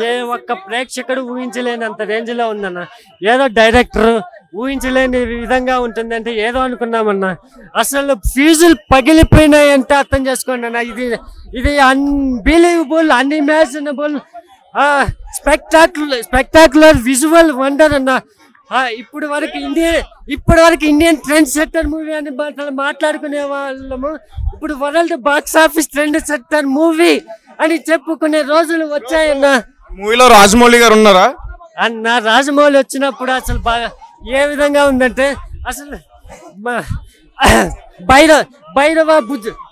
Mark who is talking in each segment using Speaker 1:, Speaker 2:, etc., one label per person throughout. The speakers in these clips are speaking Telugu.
Speaker 1: ఏ ఒక్క ప్రేక్షకుడు ఊహించలేనంత రేంజ్లో ఉందన్న. ఏదో డైరెక్టర్ ఊహించలేని విధంగా ఉంటుందంటే ఏదో అనుకున్నామన్నా. అసలు ఫీజులు పగిలిపోయినాయంటే అర్థం చేసుకోండి అన్న. ఇది unbelievable, unimaginable, spectacular visual wonder అన్న. ఇప్పటి వరకు ఇండియన్ ట్రెండ్ సెట్టర్ మూవీ అని మాట్లాడుకునే వాళ్ళము ఇప్పుడు world box office trend setter movie అని చెప్పుకునే రోజులు వచ్చాయన్న.
Speaker 2: మూవీలో రాజమౌళి గారు ఉన్నారా
Speaker 1: అన్న? రాజమౌళి వచ్చినప్పుడు అసలు బాగా ఏ విధంగా ఉందంటే అసలు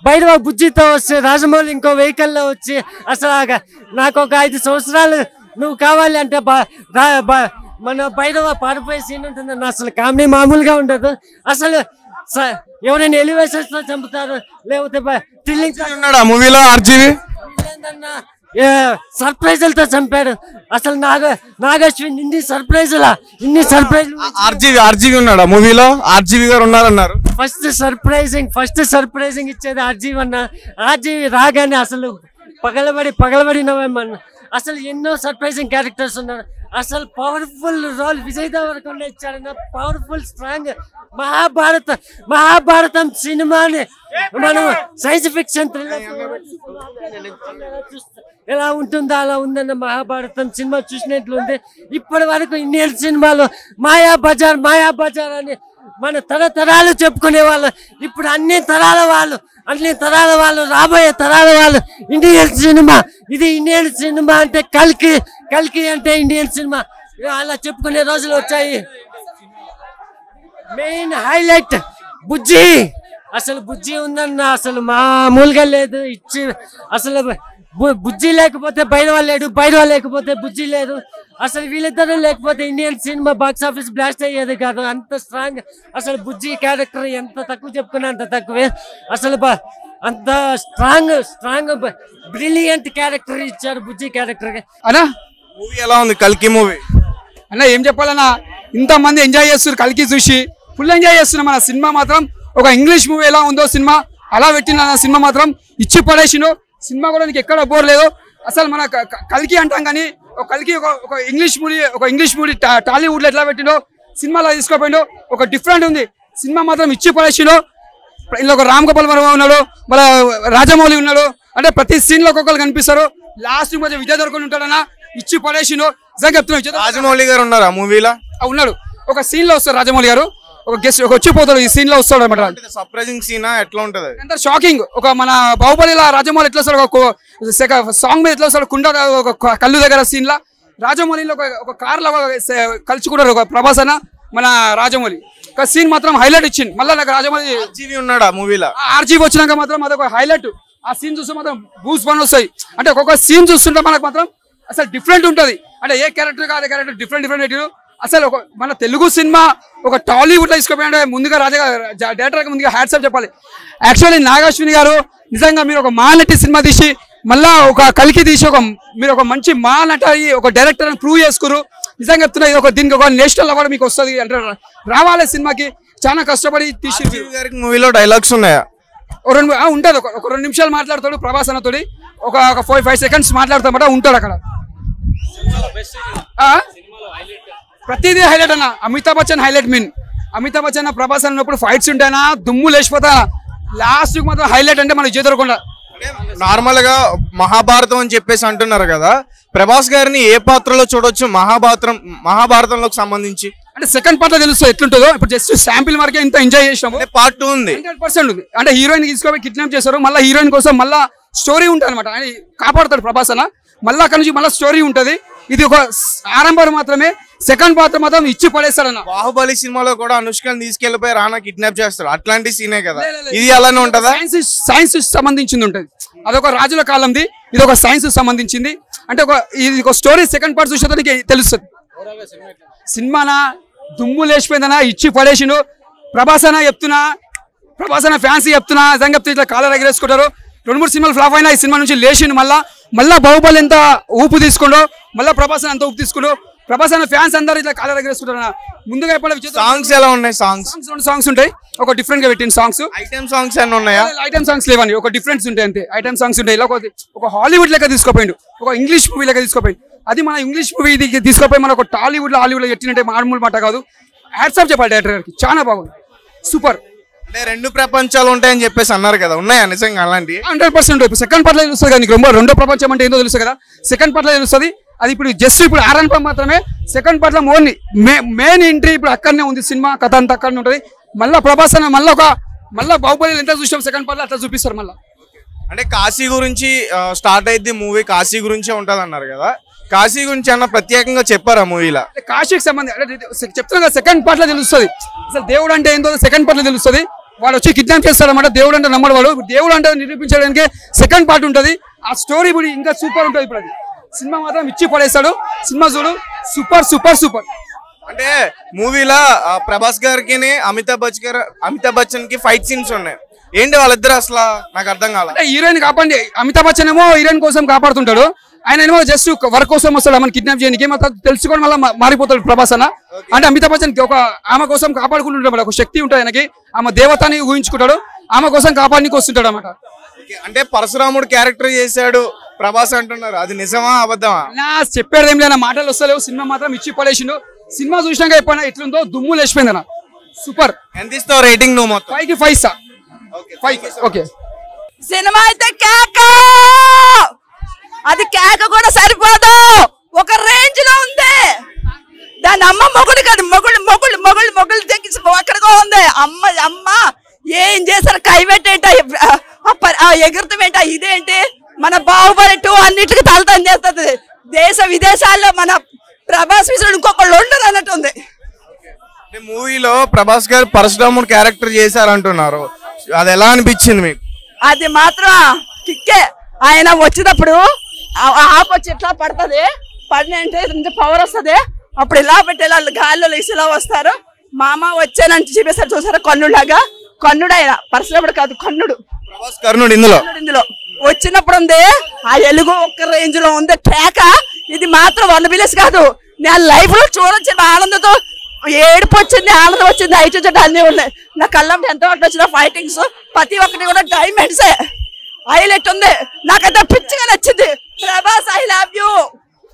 Speaker 1: భైరవ బుజ్జితో వచ్చి రాజమౌళి ఇంకో వెహికల్లో వచ్చి అసలు నాకు ఒక 5 సంవత్సరాలు నువ్వు కావాలి అంటే మన భైరవ పారిపోయే సీన్ ఉంటుందన్న. అసలు కామెడీ మామూలుగా ఉండదు. అసలు ఎవరైనా ఎలివేషన్స్ లో చంపుతారు, లేకపోతే థ్రిల్లింగ్
Speaker 2: ఉన్నాడు ఆ మూవీలో. ఆర్జీవి
Speaker 1: సర్ప్రైజులతో చంపాడు. అసలు నాగశ్విన్ ఇన్ని సర్ప్రైజ్.
Speaker 2: ఆర్జీవి ఉన్నాడు ఆ మూవీలో. ఆర్జీవి గారు ఉన్నారన్నారు.
Speaker 1: ఫస్ట్ సర్ప్రైజింగ్ ఇచ్చేది ఆర్జీవి అన్న. ఆర్జీవి రాగానే అసలు పగలబడి నవ్వామన్న. అసలు ఎన్నో సర్ప్రైజింగ్ క్యారెక్టర్స్ ఉన్నారు. అసలు పవర్ఫుల్ రోల్ విజయ్ దేవరకొండ ఇచ్చాడన్న. పవర్ఫుల్ స్ట్రాంగ్ మహాభారతం సినిమాని మనం సైన్స్ ఫిక్షన్ ఎలా ఉంటుందో అలా ఉందన్న. మహాభారతం సినిమా చూసినట్లుంది. ఇప్పటి వరకు ఇండియన్ సినిమాలో మాయా బజార్ అని మన తరతరాలు చెప్పుకునే వాళ్ళు ఇప్పుడు అన్ని తరాల వాళ్ళు రాబోయే తరాల వాళ్ళు ఇది ఇండియన్ సినిమా అంటే కల్కి అంటే ఇండియన్ సినిమా అలా చెప్పుకునే రోజులు వచ్చాయి. మెయిన్ హైలైట్ బుజ్జి. అసలు బుజ్జి ఉందన్న. అసలు మామూలుగా లేదు. అసలు బుజ్జి లేకపోతే భైరవ లేడు, భైరవ లేకపోతే బుజ్జి లేదు. అసలు వీళ్ళిద్దరూ లేకపోతే Indian cinema box office blast అయ్యేది కాదు. అంత స్ట్రాంగ్. అసలు బుజ్జి క్యారెక్టర్ ఎంత తక్కువ చెప్పుకున్నా అంత తక్కువే. అసలు అంత స్ట్రాంగ్ బ్రిలియంట్ క్యారెక్టర్ ఇచ్చారు బుజ్జి క్యారెక్టర్.
Speaker 2: అన్నా మూవీ ఎలా ఉంది? కల్కి మూవీ
Speaker 3: అన్న ఏం చెప్పాలన్నా, ఇంతమంది ఎంజాయ్ చేస్తున్నారు కల్కి చూసి. ఫుల్ ఎంజాయ్ చేస్తున్నాం. మన సినిమా మాత్రం ఒక ఇంగ్లీష్ మూవీ ఎలా ఉందో సినిమా అలా పెట్టిన సినిమా మాత్రం ఇచ్చి పడేసిను. సినిమా కూడా నీకు ఎక్కడ బోర్ లేదు. అసలు మన కల్కి అంటాం కానీ కల్కి ఒక ఇంగ్లీష్ మూవీ టాలీవుడ్ లో ఎట్లా పెట్టిండో సినిమాలో తీసుకోపోయిండో ఒక డిఫరెంట్ ఉంది. సినిమా మాత్రం ఇచ్చి పడేసిను. ఇలా ఒక రామ్ గోపాల్ వర్మ ఉన్నాడు, మన రాజమౌళి ఉన్నాడు. అంటే ప్రతి సీన్ లో ఒక్కొక్కరు కనిపిస్తారు. లాస్ట్ కొంచెం విజయ్ దేవరకొండ ఉంటాడన్నా. ఇచ్చి పడేసిను. నిజంగా చెప్తున్నాడు.
Speaker 2: రాజమౌళి గారు ఉన్నారు ఆ మూవీలో.
Speaker 3: ఉన్నాడు. ఒక సీన్ లో వస్తారు రాజమౌళి గారు. ఒక గెస్ట్ వచ్చిపోతాడు ఈ సీన్ లో వస్తాడు అనమాట.
Speaker 2: సర్ప్రైజింగ్ సీన్ ఎట్లా ఉంటది?
Speaker 3: ఎంత షాకింగ్. ఒక మన బాహుబలిలో రాజమౌళి ఎట్లా వస్తాడు, సాంగ్ మీద ఎట్లా వస్తాడు, కుండ కళ్ళు దగ్గర సీన్ లా రాజమౌళిలో ఒక కార్ లో కలుచుకుంటారు ఒక ప్రభాస్ అన్న మన రాజమౌళి. ఒక సీన్ మాత్రం హైలైట్ ఇచ్చింది. మళ్ళీ నాకు రాజమౌళి
Speaker 2: ఆర్జీవి ఉన్నాడు ఆ మూవీలో.
Speaker 3: ఆర్జీవి వచ్చినాక మాత్రం అదొక హైలైట్. ఆ సీన్ చూస్తే మాత్రం బూస్ పని వస్తాయి. అంటే ఒక్కొక్క సీన్ చూస్తుంటే మనకు మాత్రం అసలు డిఫరెంట్ ఉంటది. అంటే ఏ క్యారెక్టర్ కాదు క్యారెక్టర్ డిఫరెంట్. అసలు మన తెలుగు సినిమా ఒక టాలీవుడ్ లో తీసుకుపోయాడే ముందుగా డైరెక్టర్ ముందుగా హ్యాట్స్ ఆఫ్ చెప్పాలి. యాక్చువల్లీ నాగశ్విని గారు నిజంగా మీరు ఒక మహానటి సినిమా తీసి మళ్ళా ఒక కల్కి తీసి మీరు ఒక మంచి మహానటి ఒక డైరెక్టర్ అని ప్రూవ్ చేసుకురు. నిజంగా చెప్తున్నా ఇది దీనికి ఒక నేషనల్ అవార్డు మీకు వస్తుంది అంటే రావాలి. సినిమాకి చాలా కష్టపడి తీసి.
Speaker 2: మూవీలో డైలాగ్స్ ఉన్నాయా?
Speaker 3: ఉంటుంది. ఒక 2 నిమిషాలు మాట్లాడతాడు ప్రభాస్ అన్నతోటి. ఒక 4-5 సెకండ్స్ మాట్లాడతామట ఉంటాడు అక్కడ. ప్రతిదీ హైలైట్ అన్న. Amitabh Bachchan highlight mean. అమితాబ్ బచ్చన్ ప్రభాస్ అన్నప్పుడు ఫైట్స్ ఉంటాయనా దుమ్ము లేచిపోతా. లాస్ట్ మాత్రం హైలైట్ అంటే మన విజయ్ దేవరకొండ.
Speaker 2: నార్మల్ గా మహాభారతం అని చెప్పేసి అంటున్నారు కదా, ప్రభాస్ గారిని ఏ పాత్రలో చూడొచ్చు మహాభారతంలోకి సంబంధించి?
Speaker 3: అంటే సెకండ్ పార్ట్ లో తెలుస్తుంది ఎట్లుంటుందో. ఇప్పుడు జస్ట్ శాంపిల్ వరకే ఇంత ఎంజాయ్ చేసినాము.
Speaker 2: పార్ట్ 2 ఉంది.
Speaker 3: 100% ఉంది. అంటే హీరోయిన్ తీసుకోవాలి కిడ్నాప్ చేస్తారు. మళ్ళీ హీరోయిన్ కోసం మళ్ళీ స్టోరీ ఉంటుంది అనమాట. ఆయన కాపాడుతాడు ప్రభాస్ అన్న. మళ్ళీ అక్కడ నుంచి మళ్ళీ స్టోరీ ఉంటది. ఇది ఒక ఆరంభం మాత్రమే. సెకండ్ పార్ట్ మాత్రం ఇచ్చి పడేస్తాడన్న.
Speaker 2: బాహుబలి సినిమాలో కూడా అనుష్కని తీసుకెళ్లిపోయి రానా కిడ్నాప్ చేస్తాడు. అట్లాంటి సీనే కదా ఇది. అలానే ఉంటదా?
Speaker 3: సైన్స్ సంబంధించింది ఉంటది. అదొక రాజుల కాలంది, ఇది ఒక సైన్స్ సంబంధించింది. అంటే ఇది ఒక స్టోరీ. సెకండ్ పార్ట్ చూసేదానికి తెలుస్తుంది. సినిమానా దుమ్ము లేచిపోయిందనా ఇచ్చి పడేసిండు. ప్రభాస్ అన్న చెప్తున్నా, ప్రభాస్ అన్న ఫ్యాన్స్ చెప్తున్నా, నిజంగా చెప్తే ఇట్లా కాలర్ ఎగరేసుకుంటారు. 2-3 సినిమాలు ఫ్లాప్ అయినా ఈ సినిమా నుంచి లేచిండు. మళ్ళా బాహుబలి ఎంత ఊపు తీసుకుండో మళ్ళీ ప్రభాస్ ఎంత ఊపు తీసుకుండో ప్రభాస్ అన్న ఫ్యాన్స్ అందరూ ఇట్లా కాలర్ ఎగరేసుకుంటారు. ముందుగా ఎప్పుడు
Speaker 2: సాంగ్స్ ఎలా ఉన్నాయి? సాంగ్స్
Speaker 3: 2 సాంగ్స్ ఉంటాయి. ఒక డిఫరెంట్ గా పెట్టిన సాంగ్స్.
Speaker 2: ఐటమ్ సాంగ్స్ అన్నీ ఉన్నాయా?
Speaker 3: ఐటమ్ సాంగ్స్ లేవని ఒక డిఫరెన్స్ ఉంటాయి అంతే. ఐటమ్ సాంగ్స్ ఉంటాయి. ఇలా ఒక హాలీవుడ్ లెక్క తీసుకోపోయిండు, ఒక ఇంగ్లీష్ మూవీ లెక్క తీసుకోపోయింది. అది మన ఇంగ్లీష్ మూవీ తీసుకోపోయి మన ఒక టాలీవుడ్ లో హాలీవుడ్ లో ఎట్టినట్టే మామూలు మాట కాదు. హ్యాట్స్ ఆఫ్ చెప్పాలి డైరెక్టర్ గారికి, చాలా బాగుంది, సూపర్.
Speaker 2: అంటే 2 ప్రపంచాలు ఉంటాయని చెప్పేసి అన్నారు కదా, ఉన్నాయా నిజంగా అలాంటి?
Speaker 3: 100% సెకండ్ పార్ట్ లో తెలుస్తుంది కదా నీకు. రెండో ప్రపంచం అంటే ఏందో తెలుసు కదా, సెకండ్ పార్ట్ లో తెలుస్తుంది. అది ఇప్పుడు జస్ట్ ఇప్పుడు ఆరంభం మాత్రమే. సెకండ్ పార్ట్ లో మెయిన్ ఎంట్రీ ఇప్పుడు అక్కడనే ఉంది. సినిమా కథ అంతా అక్కడనే ఉంటుంది. మళ్ళీ ప్రభాస్ అన్న మళ్ళీ బాహుబలి ఎంత చూసాం సెకండ్ పార్ట్ లో అట్లా చూపిస్తారు మళ్ళీ.
Speaker 2: అంటే కాశీ గురించి స్టార్ట్ అయింది మూవీ, కాశీ గురించే ఉంటది అన్నారు కదా, కాశీ గురించి అన్న ప్రత్యేకంగా చెప్పారా మూవీలో?
Speaker 3: కాశీకి సంబంధించి చెప్తున్నా సెకండ్ పార్ట్ లో తెలుస్తుంది. అసలు దేవుడు అంటే ఏంటో సెకండ్ పార్ట్ లో తెలుస్తుంది. వాడు వచ్చి కిడ్నాప్ చేస్తాడన్నమాట. దేవుడు అంటే నమ్మడు వాడు. దేవుడు అంటే నిరూపించడానికి సెకండ్ పార్ట్ ఉంటుంది. ఆ స్టోరీ ఇప్పుడు ఇంకా సూపర్ ఉంటుంది. ఇప్పుడు అది సినిమా మాత్రం ఇచ్చి పడేస్తాడు. సినిమా చూడు, సూపర్ సూపర్ సూపర్.
Speaker 2: అంటే మూవీలో ప్రభాస్ గారికి అమితాబ్ బచ్చన్ కి ఫైట్ సీన్స్ ఉన్నాయి. ఏంటి వాళ్ళిద్దరు అసలు నాకు అర్థం కాల.
Speaker 3: హీరోయిన్ కాపాడి అమితాబ్ బచ్చన్ ఏమో హీరోయిన్ కోసం కాపాడుతుంటాడు, ఆయన ఏమో జస్ట్ వర్క్ కోసం వస్తాడు ఆమెను కిడ్నాప్ చేయడానికి. తెలుసుకోవడం వల్ల మారిపోతాడు ప్రభాస్ అన్న. అంటే అమితాబ్ బచ్చన్ ఒక ఆమె కోసం కాపాడుకుంటుంటాడు, ఒక శక్తి ఉంటుంది ఆయనకి. ఆమె దేవతని ఊహించుకుంటాడు, ఆమె కోసం కాపాడడానికి వస్తుంటాడు అన్నమాట.
Speaker 2: అంటే పరశురాముడు క్యారెక్టర్ చేశాడు ప్రభాస్ అంటున్నారు, అది నిజమా అబద్ధమా?
Speaker 3: నా చెప్పేది ఏం లేనా, మాటలు వస్తలేవు. సినిమా మాత్రం ఇచ్చి పడేసిండు. సినిమా చూసినాక ఎప్పుడైనా ఎట్లుందో దుమ్ము లేచిపోయింది అన్న, సూపర్.
Speaker 2: ఎంత ఇస్తావు రేటింగ్ నువ్వు? మొత్తం
Speaker 3: 5కి 5 ఇస్తా. 5 ఓకే.
Speaker 4: సినిమా అయితే కేక, అది కేక కూడా సరిపోదు, ఒక రేంజ్ లో ఉంది. దాని అమ్మ మొగుడు కాదు, మొగుళ్ళు తెచ్చి అక్కడికో ఉంది. అమ్మ ఏం చేశారు, కైవెట్టేట ఎగురుతామేంట. ఇదేంటి మన బాహుబలి 2 అన్నిటికీ తలతని చేస్తుంది. దేశ విదేశాల్లో మన ప్రభాస్ విషయంలో ఇంకొకళ్ళు ఉండరు అన్నట్టుంది.
Speaker 2: మూవీలో ప్రభాస్ గారు పరశురాముడు క్యారెక్టర్ చేశారంటున్నారు, అది ఎలా అనిపించింది మీకు?
Speaker 4: అది మాత్రం కిక్కే. ఆయన వచ్చేటప్పుడు ఆపొచ్చి ఇట్లా పడుతుంది, పడినంటే పవర్ వస్తుంది. అప్పుడు ఇలా పెట్టి గాల్లో ఇలా వస్తారు. మామ వచ్చానంటే చూపిస్తారు, చూసారా కన్నులాగా. కన్నుడు ఆయన, పరశురాముడు కాదు, కన్నుడు. ఇందులో వచ్చినప్పుడు ఉంది ఆ ఎలుగు ఒక్క రేంజ్ లో ఉంది కేక. ఇది మాత్రం 1 బిలియన్స్ కాదు, నేను లైఫ్ లో చూడొచ్చిన ఆనందంతో ఏడుపు వచ్చింది, ఆనందం వచ్చింది, ఐదు అన్నీ ఉన్నాయి. నా కళ్ళం ఎంత వరకు వచ్చిన ఫైటింగ్స్ ప్రతి ఒక్కటి కూడా డైమండ్సే. హైలైట్ ఉంది, నాకైతే పిచ్చిగా నచ్చింది. Prabhas I love you.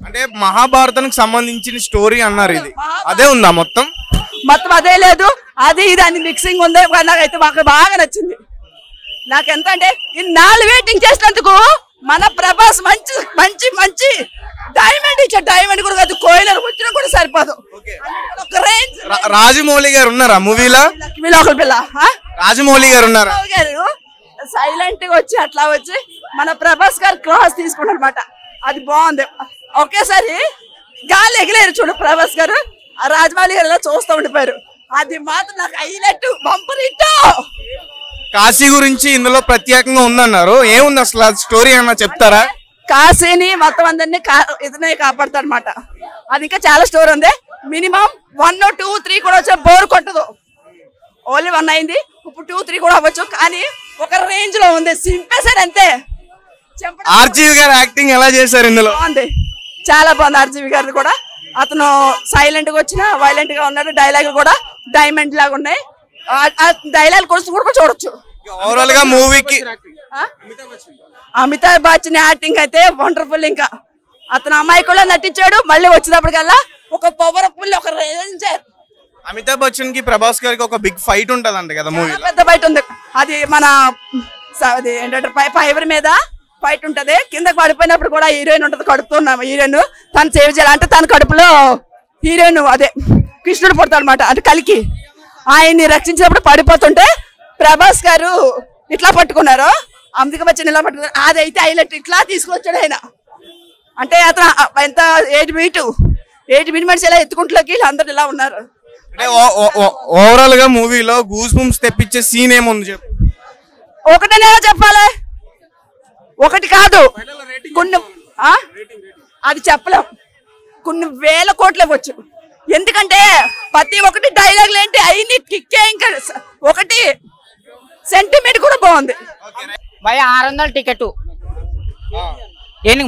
Speaker 2: అంటే మహాభారతానికి సంబంధించిన స్టోరీ అన్నారు, ఇది అదే ఉందా? మొత్తం
Speaker 4: అదే లేదు, అది ఇది అని మిక్సింగ్ ఉంది. నాకైతే మాకు బాగా నచ్చింది. నాకెంత అంటే ఇన్నాళ్ళు వెయిటింగ్ చేసినందుకు మన ప్రభాస్ మంచి మంచి మంచి డైమండ్ ఇచ్చాడు. డైమండ్ కూడా కాదు, కోయిలర్ వచ్చినా కూడా సరిపోదు.
Speaker 2: రాజమౌళి గారు ఉన్నారా మూవీలో?
Speaker 4: ఒకరి పిల్ల
Speaker 2: రాజమౌళి గారు ఉన్నారా?
Speaker 4: సైలెంట్ గా వచ్చి అట్లా వచ్చి మన ప్రభాస్ గారు క్లాస్ తీసుకుంటారు అనమాట. అది బాగుంది. ఒకేసారి గాలి ఎగిలేరు చూడు ప్రభాస్ గారు, రాజమౌళి గారు ఇలా చూస్తూ ఉండిపోయారు. అది మాత్రం నాకు హైలైట్, బంపర్ హిట్.
Speaker 2: కాశీ గురించి ఇందులో ప్రత్యేకంగా ఉందన్నారు, ఏముంది అసలు స్టోరీ అన్నా చెప్తారా?
Speaker 4: కాశీని మొత్తం అందరినీ ఇతనే కాపాడతాడు అనమాట. అది ఇంకా చాలా స్టోరీ ఉంది. మినిమం 1, 2, 3 కూడా వచ్చే బోర్ కొట్టదు. ఓన్లీ 1 అయింది, ఇప్పుడు 2, 3 కూడా అవ్వచ్చు. కానీ ఒక రేంజ్ లో ఉంది, సింపేసాడు అంతే.
Speaker 2: ఆర్జీవి గారు యాక్టింగ్ ఎలా చేశారు ఇందులో?
Speaker 4: బాగుంది, చాలా బాగుంది. ఆర్జీవి గారు కూడా అతను సైలెంట్ గా వచ్చిన వైలెంట్ గా ఉన్నాడు. డైలాగులు కూడా డైమండ్ లాగా ఉన్నాయి. డైలాగ్ కూడా చూడొచ్చు.
Speaker 2: ఓవరాల్ గా మూవీకి
Speaker 4: అమితాబ్ బచ్చన్ యాక్టింగ్ అయితే వండర్ఫుల్. ఇంకా అతను అమ్మాయి కూడా నటించాడు. మళ్ళీ వచ్చేటప్పటికల్లా ఒక పవర్ఫుల్, ఒక రేంజ్.
Speaker 2: అమితాబ్ బచ్చన్ కి ప్రభాస్ గారికి ఒక బిగ్ ఫైట్ ఉంటదంట కదా మూవీ?
Speaker 4: పెద్ద ఫైట్ ఉంది. అది మన అది ఏంటంటే ఫైబర్ మీద ఫైట్ ఉంటది. కిందకి పడిపోయినప్పుడు కూడా హీరోయిన్ ఉంటది, కడుపుతున్నాము హీరోయిన్. తను సేవ్ చేయాలంటే తన కడుపులో హీరోయిన్ అదే కృష్ణుడు పడతాడు అనమాట. అంటే కలికి ఆయన్ని రక్షించినప్పుడు పడిపోతుంటే ప్రభాస్ గారు ఇట్లా పట్టుకున్నారు, అమితాబ్ బచ్చన్ ఇలా పట్టుకున్నారు. అదైతే హైలైట్. ఇట్లా తీసుకొచ్చాడు ఆయన. అంటే అతను ఎంత 8 మీటర్స్ ఇలా ఎత్తుకుంటలోకి అందరు ఇలా ఉన్నారు.
Speaker 2: అంటే ఓవరాల్ గా మూవీలో గూస్ బంప్స్ తెప్పించే సీన్ ఏముంది చెప్పు?
Speaker 4: ఒకటనే చెప్పాలి, ఒకటి కాదు, కొన్ని అది చెప్పలేం. కొన్ని వేల కోట్లు ఇవ్వచ్చు. ఎందుకంటే ప్రతి ఒక్కటి డైలాగులు ఏంటి అయ్యి కిక్కే. ఇంకా ఒకటి సెంటిమెంట్ కూడా బాగుంది.
Speaker 5: భయ 600 టికెట్,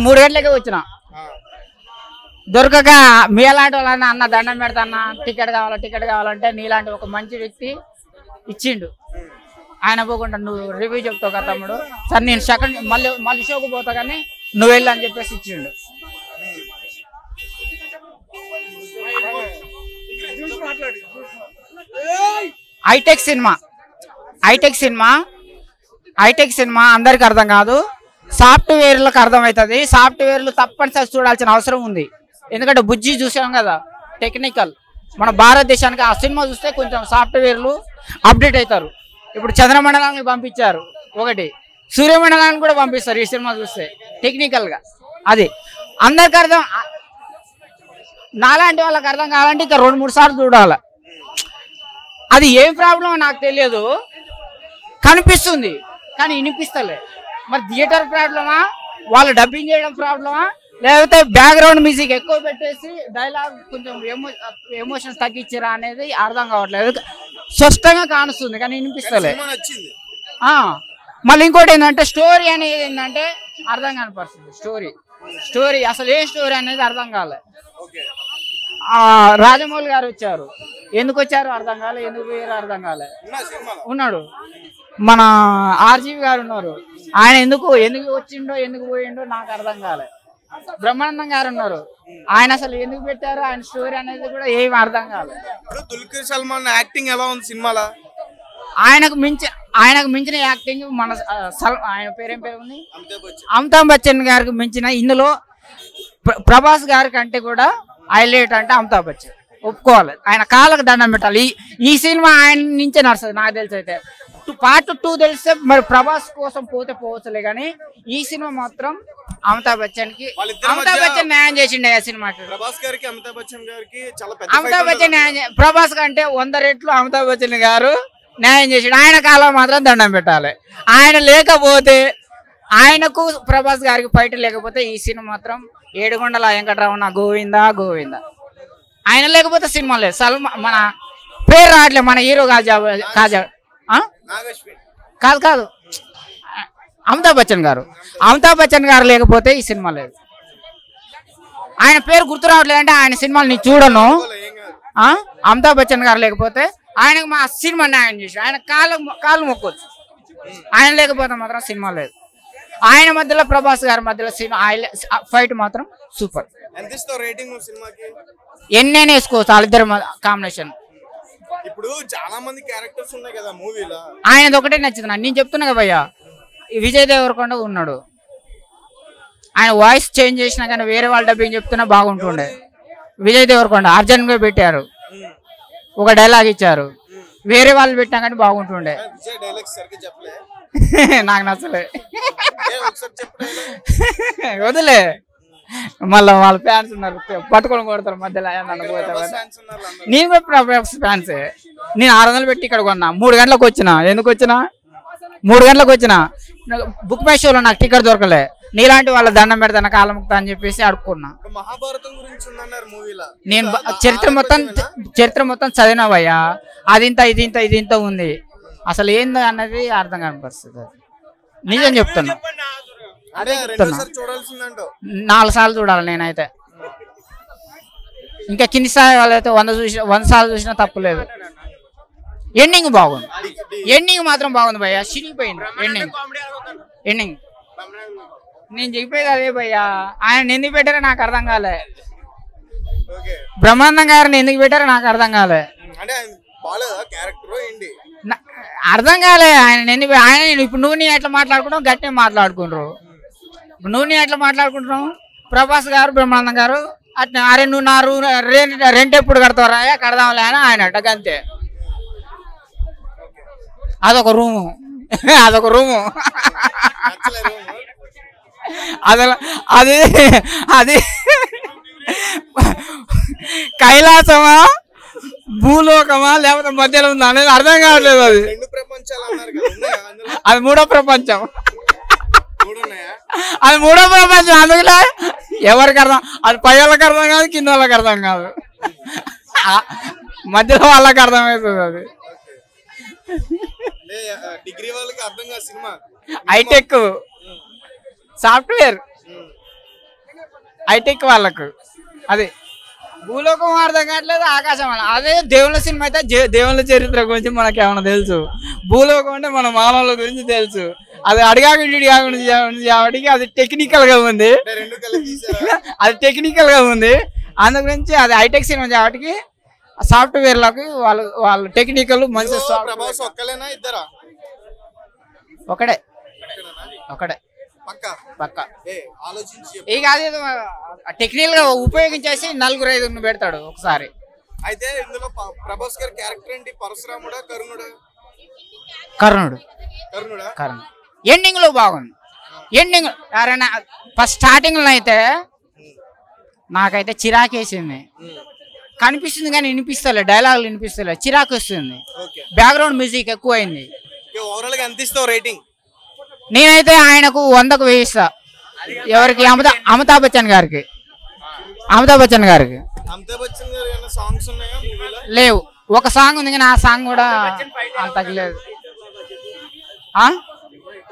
Speaker 5: 3 గంటలకే వచ్చిన. దొరకక మీ ఎలాంటి వాళ్ళన్నా అన్న దండం పెడతాన్న టికెట్ కావాలంటే నీలాంటి ఒక మంచి వ్యక్తి ఇచ్చిండు. ఆయన పోకుండా నువ్వు రివ్యూ చెప్తావు కదా తమ్ముడు, సార్ నేను సెకండ్ మళ్ళీ షోకు పోతా కానీ నువ్వు వెళ్ళి అని చెప్పేసి ఇచ్చిండు. హైటెక్ సినిమా అందరికి అర్థం కాదు, సాఫ్ట్వేర్లకు అర్థమవుతుంది. సాఫ్ట్వేర్లు తప్పనిసరి చూడాల్సిన అవసరం ఉంది. ఎందుకంటే బుజ్జి చూసాం కదా, టెక్నికల్. మన భారతదేశానికి ఆ సినిమా చూస్తే కొంచెం సాఫ్ట్వేర్లు అప్డేట్ అవుతారు. ఇప్పుడు చంద్రమండలానికి పంపించారు, ఒకటి సూర్యమండలానికి కూడా పంపిస్తారు ఈ సినిమా చూస్తే టెక్నికల్గా. అది అందరికి అర్థం, నాలాంటి వాళ్ళకి అర్థం కావాలంటే ఇంకా 2-3 సార్లు చూడాలి. అది ఏం ప్రాబ్లమో నాకు తెలియదు, కనిపిస్తుంది కానీ వినిపిస్తలే. మరి థియేటర్ ప్రాబ్లమా, వాళ్ళు డబ్బింగ్ చేయడం ప్రాబ్లమా, లేకపోతే బ్యాక్గ్రౌండ్ మ్యూజిక్ ఎక్కువ పెట్టేసి డైలాగ్ కొంచెం ఎమోషన్స్ తగ్గించారా అనేది అర్థం కావట్లేదు. స్పష్టంగా కానుస్తుంది కానీ వినిపిస్తలే. మళ్ళీ ఇంకోటి ఏంటంటే స్టోరీ అనేది ఏంటంటే అర్థం కాని పరిస్థితి. స్టోరీ అసలు ఏ స్టోరీ అనేది అర్థం కాలే. రాజమౌళి గారు వచ్చారు, ఎందుకు వచ్చారు అర్థం కాలే, ఎందుకు పోయారో అర్థం కాలే. ఉన్నాడు మన ఆర్జీవి గారు ఉన్నారు, ఆయన ఎందుకు వచ్చిండో ఎందుకు పోయిండో నాకు అర్థం కాలే. బ్రహ్మానందం గారు ఉన్నారు, ఆయన అసలు ఎందుకు పెట్టారు, ఆయన స్టోరీ అనేది కూడా ఏమి అర్థం కాలే.
Speaker 2: దుల్కర్ సల్మాన్ యాక్టింగ్ ఎలా ఉంది సినిమాలో?
Speaker 5: ఆయనకు మించిన యాక్టింగ్ మన ఆయన పేరేం పేరు ఉంది, అమితాబ్ బచ్చన్ గారికి మించిన ఇందులో ప్రభాస్ గారి కంటే కూడా హైలైట్ అంటే అమితాబ్ బచ్చన్ ఒప్పుకోవాలి. ఆయన కాళ్ళకు దండం పెట్టాలి. ఈ సినిమా ఆయన నుంచే నడుస్తుంది నాకు తెలిసి. అయితే పార్ట్ 2 తెలిస్తే మరి ప్రభాస్ కోసం పోవచ్చులే కానీ ఈ సినిమా మాత్రం అమితాబ్ బచ్చన్ న్యాయం చేసిండే. ఆ సినిమాకి అమితాబ్ బచ్చన్ ప్రభాస్ కంటే 100 రెట్లు అమితాబ్ బచ్చన్ గారు న్యాయం చేసిండు. ఆయన కాలం మాత్రం దండం పెట్టాలి. ఆయన లేకపోతే, ఆయనకు ప్రభాస్ గారికి ఫైట్ లేకపోతే ఈ సినిమా మాత్రం ఏడుగొండల వెంకటరమణ గోవిందా. ఆయన లేకపోతే సినిమా లేదు. మన పేరు రావట్లేదు, మన హీరో కాదు అమితాబ్ బచ్చన్ గారు లేకపోతే ఈ సినిమా లేదు. ఆయన పేరు గుర్తు రావట్లేదు అంటే ఆయన సినిమాలు నేను చూడను. అమితాబ్ బచ్చన్ గారు లేకపోతే ఆయనకు మా సినిమా న్యాయం చేసి ఆయన కాళ్ళు మొక్కొచ్చు. ఆయన లేకపోతే మాత్రం సినిమా లేదు. ఆయన మధ్యలో ప్రభాస్ గారి మధ్యలో ఫైట్ మాత్రం సూపర్. ఎన్నైనా వేసుకోవచ్చు వాళ్ళిద్దరు కాంబినేషన్.
Speaker 2: ఇప్పుడు చాలా మంది క్యారెక్టర్స్ ఉన్నాయి కదా మూవీలో,
Speaker 5: ఆయనది ఒకటే నచ్చింది నాకు. నేను చెప్తున్నా కదా భయ్య, విజయ్ దేవరకొండ ఉన్నాడు, ఆయన వాయిస్ చేంజ్ చేసినా కానీ వేరే వాళ్ళ డబ్బింగ్ చెప్తున్నా బాగుంటుండే. విజయ్ దేవరకొండ అర్జున్గా పెట్టారు, ఒక డైలాగ్ ఇచ్చారు, వేరే వాళ్ళు పెట్టినా కానీ బాగుంటుండే. నాకు నచ్చలే, వదిలే. మళ్ళీ వాళ్ళ ఫ్యాన్స్ ఉన్నారు, పట్టుకొని కొడతారు మధ్యలో. నేను కూడా ఫ్యాన్సే. నేను 600 పెట్టి ఇక్కడ కొన్నా. 3 గంటలకు వచ్చిన. ఎందుకు వచ్చినా? 3 గంటలకు వచ్చిన. బుక్ మై షోలో నాకు టికెట్ దొరకలే. నీలాంటి వాళ్ళ దండం పెడతాను కాలముక్త అని చెప్పేసి అడుక్కున్నా. నేను చరిత్ర మొత్తం చదివినావయ్యా. అది ఇంత ఉంది. అసలు ఏందో అన్నది అర్థం కాని పరిస్థితి. నిజం చెప్తున్నా. 4 సార్లు చూడాలి నేనైతే. ఇంకా కింది స్థాయి వాళ్ళైతే 100 సార్లు చూసినా తప్పులేదు. ఎండింగ్ బాగుంది, ఎండింగ్ మాత్రం బాగుంది భయ్యా. చిరిగిపోయింది ఎండింగ్. నేను చెప్పేది అదే భయ్యా. ఆయన ఎందుకు పెట్టారో నాకు అర్థం కాలే. బ్రహ్మానందం గారిని ఎందుకు పెట్టారో నాకు అర్థం కాలే. అర్థం కాలే ఆయన ఇప్పుడు నువ్వు ఎట్లా మాట్లాడుకుంటావు, గట్టిగా మాట్లాడుకుంటారు. నువ్వు ఎట్లా మాట్లాడుకుంటున్నావు. ప్రభాస్ గారు బ్రహ్మానందం గారు అట్లా, అరే నువ్వు నా రెంట్ ఎప్పుడు కడతావరా, కడదాంలే అని ఆయన అట్ట. అంతే, అదొక రూము. అది కైలాసమా భూలోకమా లేకపోతే మధ్యలో ఉందా అనేది అర్థం కావట్లేదు. అది మూడో ప్రపంచం. అందుకనే ఎవరికి అర్థం, అది పై వాళ్ళకి అర్థం కాదు, కింద వాళ్ళకి అర్థం కాదు, మధ్యలో వాళ్ళకి అర్థమవుతుంది. అది హైటెక్ సాఫ్ట్వేర్, హైటెక్ వాళ్ళకు అదే భూలోకం అర్థం కావట్లేదు, ఆకాశం అదే. దేవుళ్ళ సినిమా అయితే దేవుళ్ళ చరిత్ర గురించి మనకి ఏమైనా తెలుసు, భూలోకం అంటే మన మానవుల గురించి తెలుసు. అది అడిగాకుండా కాబట్టి అది టెక్నికల్ గా ఉంది, అది టెక్నికల్ గా ఉంది. అందు గురించి అది హైటెక్ సినిమా కాబట్టి సాఫ్ట్వేర్ లకు వాళ్ళు టెక్నికల్ మంచి ఒకడే పక్క. ఇక అది టెక్నికల్ గా ఉపయోగించేసి 4-5 పెడతాడు ఒకసారి.
Speaker 2: అయితే ఇందులో ప్రభాస్ గారి క్యారెక్టర్ ఏంటి? పరశురాముడా,
Speaker 5: కర్ణుడు. ఎండింగ్ లో బాగుంది. ఎండింగ్ ఫస్ట్ స్టార్టింగ్ లో అయితే నాకైతే చిరాకేసింది, కనిపిస్తుంది కానీ వినిపిస్తలే, డైలాగులు వినిపిస్తలే, చిరాకు వస్తుంది. బ్యాక్గ్రౌండ్ మ్యూజిక్ ఎక్కువ అయింది.
Speaker 2: ఓవరాల్ గా ఎంత ఇస్తావు రేటింగ్?
Speaker 5: నేనైతే ఆయనకు 100కు వేయిస్తా. ఎవరికి? అమితాబ్ బచ్చన్ గారికి. లేవు, ఒక సాంగ్ ఉంది కానీ ఆ సాంగ్ కూడా అంతకు లేదు.